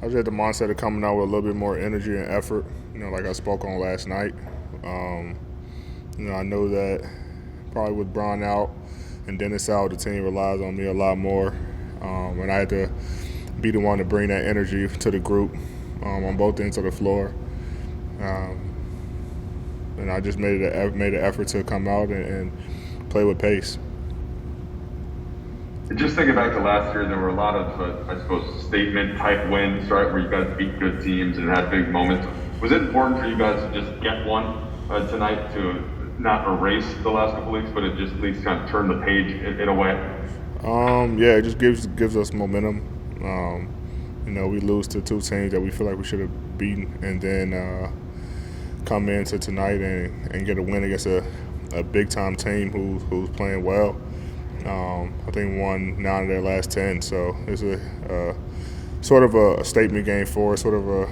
I just had the mindset of coming out with a little bit more energy and effort, like I spoke on last night. I know that probably with Brian out and Dennis out, the team relies on me a lot more. And I had to be the one to bring that energy to the group on both ends of the floor. And I just made an effort to come out and play with pace. Just thinking back to last year, there were a lot of, I suppose, statement-type wins, right, where you guys beat good teams and had big moments. Was it important for you guys to just get one tonight to not erase the last couple weeks, but it just at least kind of turn the page in a way? Yeah, it just gives us momentum. We lose to two teams that we feel like we should have beaten, and then come into tonight and get a win against a big-time team who's playing well. I think won 9 of their last 10, so it's a sort of a statement game for us, sort of a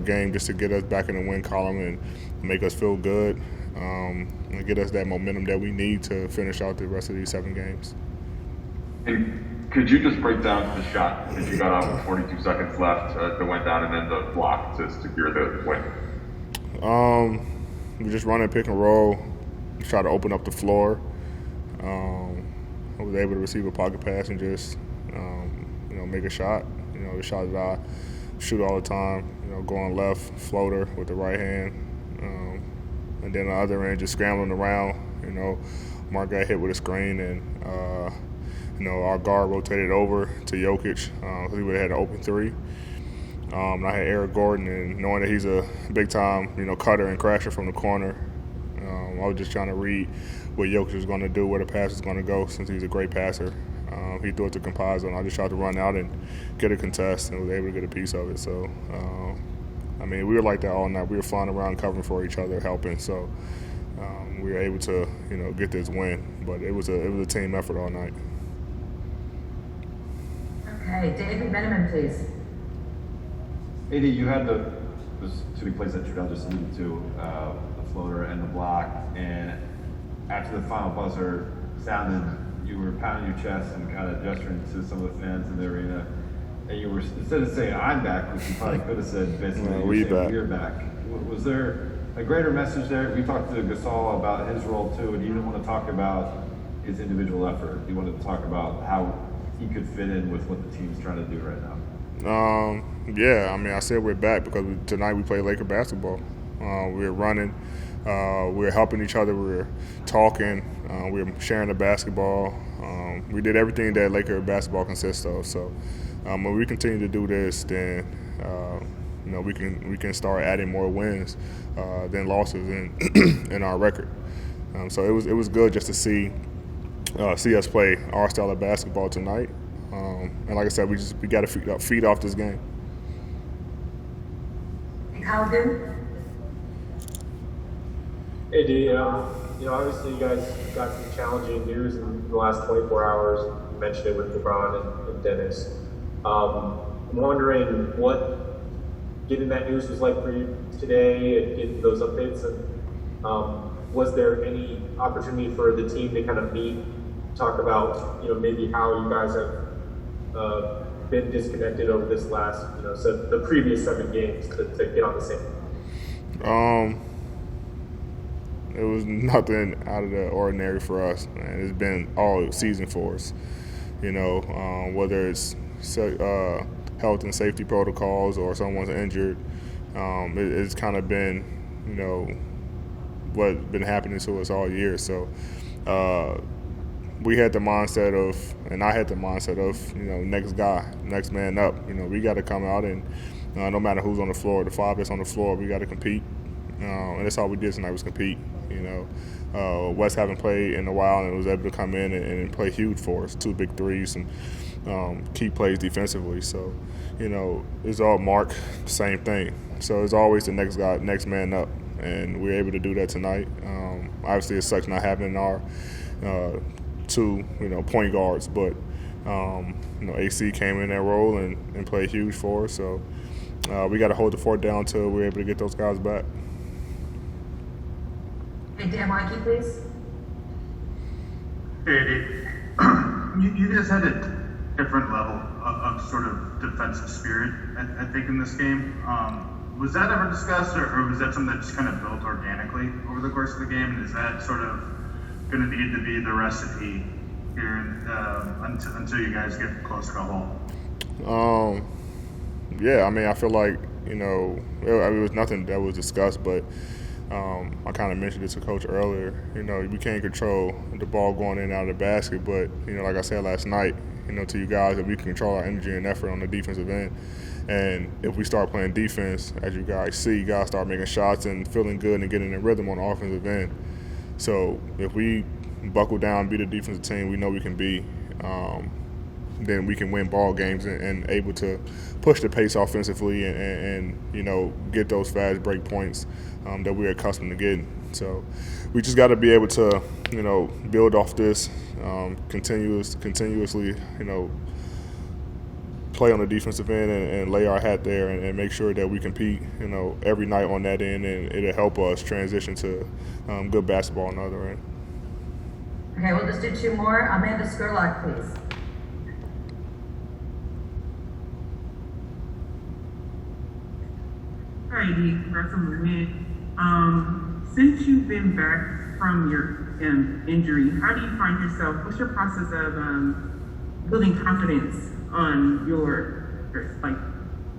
game just to get us back in the win column and make us feel good, and get us that momentum that we need to finish out the rest of these 7 games. And could you just break down the shot that you got out with 42 seconds left that went down, and then the block to secure the win? We just run and pick and roll, try to open up the floor. I was able to receive a pocket pass and just, make a shot. The shot that I shoot all the time, going left, floater with the right hand. And then the other end, just scrambling around. Mark got hit with a screen, and, our guard rotated over to Jokic. He would have had an open 3. I had Eric Gordon, and knowing that he's a big-time, cutter and crasher from the corner, I was just trying to read what Jokic was going to do, where the pass was going to go, since he's a great passer. He threw it to Compazzo, and I just tried to run out and get a contest, and was able to get a piece of it. So, we were like that all night. We were flying around covering for each other, helping. So, we were able to, get this win. But it was a team effort all night. Okay, David Benjamin, please. AD, you had those 2 big plays that Trudell just alluded to, the floater and the block, and after the final buzzer sounded, you were pounding your chest and kind of gesturing to some of the fans in the arena, and you were, instead of saying "I'm back," which you probably could have said, basically, "We're back." Was there a greater message there? We talked to Gasol about his role too, and you didn't want to talk about his individual effort. You wanted to talk about how he could fit in with what the team's trying to do right now. I said we're back because tonight we played Laker basketball. We were running, we were helping each other, we were talking, we were sharing the basketball. We did everything that Laker basketball consists of. So when we continue to do this, then we can start adding more wins than losses in our record. So it was good just to see us play our style of basketball tonight. And like I said, we got to feed off this game. Halligan? Hey, D. Obviously you guys got some challenging news in the last 24 hours. You mentioned it with LeBron and Dennis. I'm wondering what getting that news was like for you today and getting those updates. And was there any opportunity for the team to kind of meet, talk about, maybe how you guys have been disconnected over this last, so the previous 7 games to get on the same? It was nothing out of the ordinary for us, man. It's been all season for us. Whether it's health and safety protocols or someone's injured, it's kind of been, what's been happening to us all year. So we had the mindset of, and I had the mindset of, next guy, next man up. We got to come out and no matter who's on the floor, the 5 that's on the floor, we got to compete. And that's all we did tonight was compete. West haven't played in a while and was able to come in and play huge for us, 2 big threes and key plays defensively. So, it's all Mark, same thing. So it's always the next guy, next man up, and we were able to do that tonight. Obviously, it sucks not having our 2, point guards, but AC came in that role and played huge for us. So we got to hold the fort down until we're able to get those guys back. Hey, Dan Mikey, please. Hey, you guys had different level of sort of defensive spirit, I think, in this game. Was that ever discussed, or was that something that just kind of built organically over the course of the game? And is that sort of going to need to be the recipe here until you guys get closer to home? Yeah, I mean, I feel like, it was nothing that was discussed, but I kind of mentioned it to Coach earlier. We can't control the ball going in and out of the basket, but, like I said last night, to you guys, that we can control our energy and effort on the defensive end. And if we start playing defense, as you guys see, guys start making shots and feeling good and getting in rhythm on the offensive end. So if we buckle down, be the defensive team we know we can be, then we can win ball games and able to push the pace offensively and get those fast break points that we're accustomed to getting. So we just got to be able to, build off this continuously, play on the defensive end and lay our hat there and make sure that we compete, every night on that end, and it'll help us transition to good basketball on the other end. Okay, we'll just do two more. Amanda Skurlock, please. Hi, Dee. Congrats on the win. Since you've been back from your injury, how do you find yourself? What's your process of building confidence on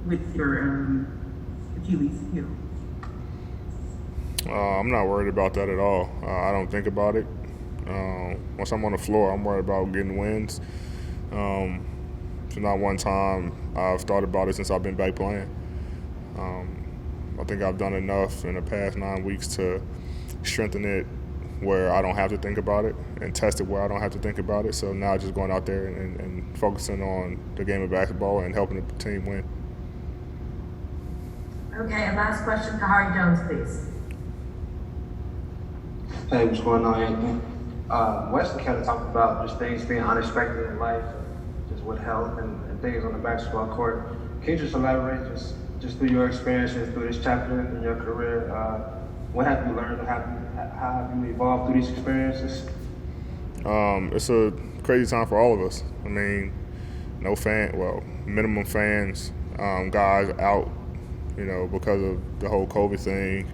with your Achilles heel? I'm not worried about that at all. I don't think about it. Once I'm on the floor, I'm worried about getting wins. So not one time I've thought about it since I've been back playing. I think I've done enough in the past 9 weeks to strengthen it where I don't have to think about it and test it where I don't have to think about it. So now just going out there and focusing on the game of basketball and helping the team win. Okay, and last question to Harry Jones, please. Hey, what's going on, Anthony? Wesley kind of talked about just things being unexpected in life, just with health and things on the basketball court. Can you just elaborate, just through your experiences, through this chapter in your career, what have you learned, how have you evolved through these experiences? It's a crazy time for all of us. I mean, minimum fans, guys out, because of the whole COVID thing.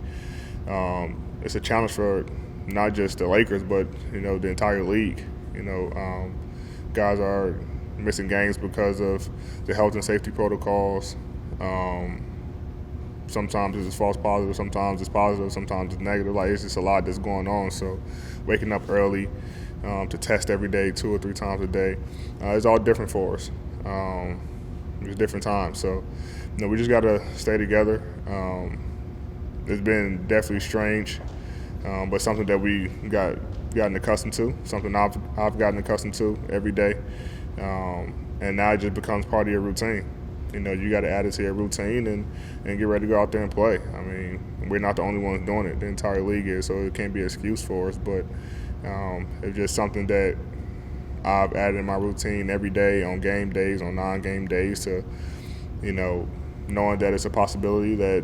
It's a challenge for not just the Lakers, but, the entire league. Guys are missing games because of the health and safety protocols. Sometimes it's false positive, sometimes it's positive, sometimes it's negative. It's just a lot that's going on. So waking up early to test every day, 2 or 3 times a day, it's all different for us. It's different times. So, we just got to stay together. It's been definitely strange, but something that we gotten accustomed to, something I've gotten accustomed to every day. And now it just becomes part of your routine. You got to add it to your routine and get ready to go out there and play. I mean, we're not the only ones doing it. The entire league is, so it can't be an excuse for us. But it's just something that I've added in my routine every day on game days, on non-game days to, knowing that it's a possibility that,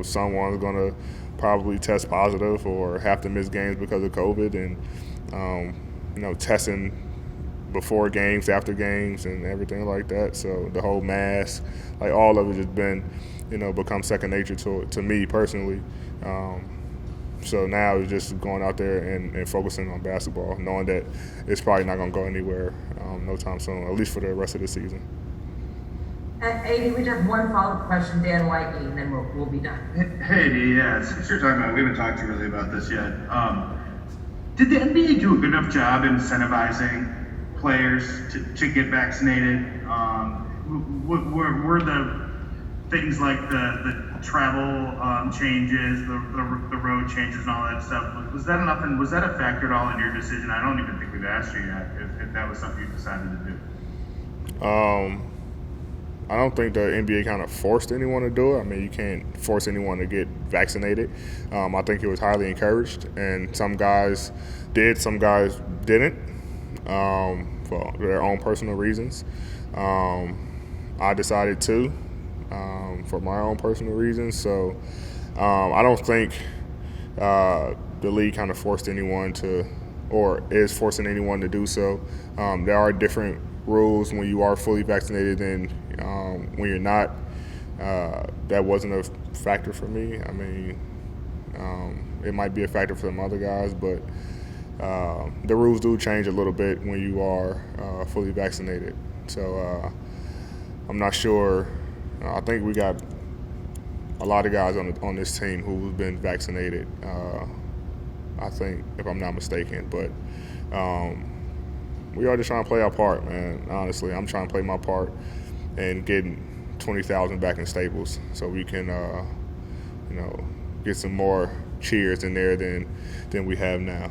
someone's going to probably test positive or have to miss games because of COVID and, testing before games, after games, and everything like that. So the whole mask, all of it has been, become second nature to me personally. So now it's just going out there and focusing on basketball, knowing that it's probably not going to go anywhere no time soon, at least for the rest of the season. AD, we just have one follow-up question, Dan Whitey, and then we'll be done. Hey, D, yeah, since you're talking about, we haven't talked to you really about this yet. Did the NBA do a good enough job incentivizing players to get vaccinated? Were the things like the travel changes, the road changes and all that stuff, was that enough, and was that a factor at all in your decision? I don't even think we've asked you yet if that was something you decided to do. I don't think the NBA kind of forced anyone to do it. I mean, you can't force anyone to get vaccinated. I think it was highly encouraged, and some guys did, some guys didn't, for their own personal reasons. I decided to, for my own personal reasons. So I don't think the league kind of forced anyone to, or is forcing anyone to do so. There are different rules when you are fully vaccinated and when you're not. That wasn't a factor for me. I mean, it might be a factor for some other guys, but the rules do change a little bit when you are fully vaccinated. So I'm not sure. I think we got a lot of guys on this team who've been vaccinated. I think, if I'm not mistaken, but we are just trying to play our part, man. Honestly, I'm trying to play my part and getting 20,000 back in Staples so we can, get some more cheers in there than we have now.